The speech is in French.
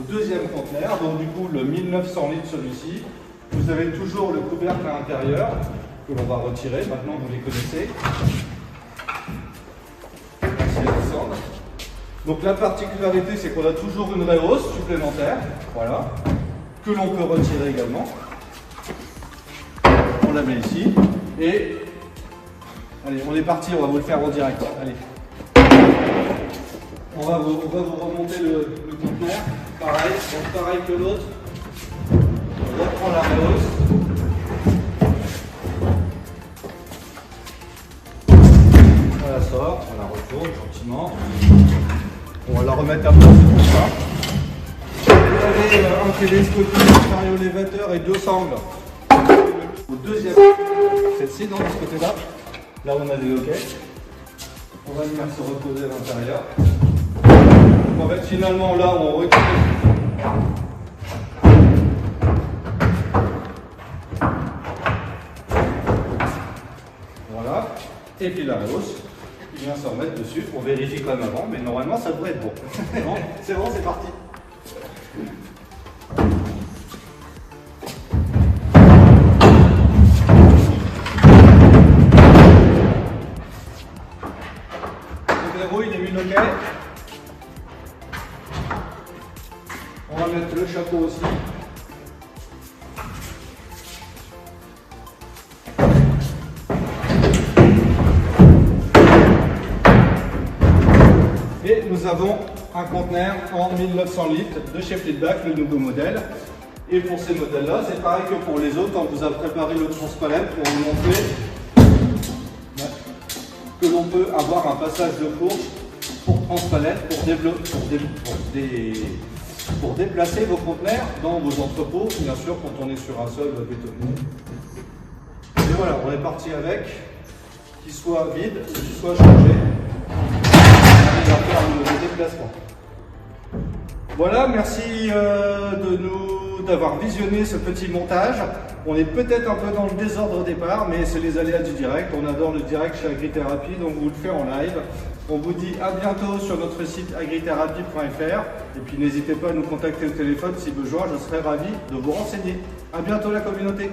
deuxième conteneur, donc du coup le 1900 litres celui-ci. Vous avez toujours le couvercle à l'intérieur que l'on va retirer, maintenant vous les connaissez. Merci Alexandre. Donc la particularité c'est qu'on a toujours une réhausse supplémentaire, voilà, que l'on peut retirer également. On la met ici et allez, on est parti, on va vous le faire en direct. Allez. On va vous remonter le conteneur, pareil, donc pareil que l'autre. On reprend la réhausse. On la sort, on la retourne gentiment. On va la remettre à place comme ça. Vous avez un télescopique, un chariot-élévateur et deux sangles. Au deuxième, celle-ci, non, de ce côté-là. Là, on a des loquets. On va venir se reposer à l'intérieur. En fait, finalement, là, on recule. Voilà. Et puis la hausse, il vient se remettre dessus. On vérifie comme avant, mais normalement, ça devrait être bon. C'est bon, c'est parti. Le verrou, il est mis OK. On va mettre le chapeau aussi. Et nous avons un conteneur en 1900 litres de chez Fleetback, le nouveau modèle. Et pour ces modèles-là, c'est pareil que pour les autres. On vous a préparé le transpalette pour vous montrer que l'on peut avoir un passage de fourche pour transpalette, pour déplacer vos conteneurs dans vos entrepôts, bien sûr quand on est sur un sol bétonné. Et voilà, on est parti avec, qu'il soit vide ou qu'il soit chargé. On va faire le déplacement. Voilà, merci d'avoir visionné ce petit montage. On est peut-être un peu dans le désordre au départ, mais c'est les aléas du direct. On adore le direct chez Agrithérapie, donc vous le fait en live. On vous dit à bientôt sur notre site agrithérapie.fr. Et puis n'hésitez pas à nous contacter au téléphone si besoin, je serai ravi de vous renseigner. À bientôt la communauté.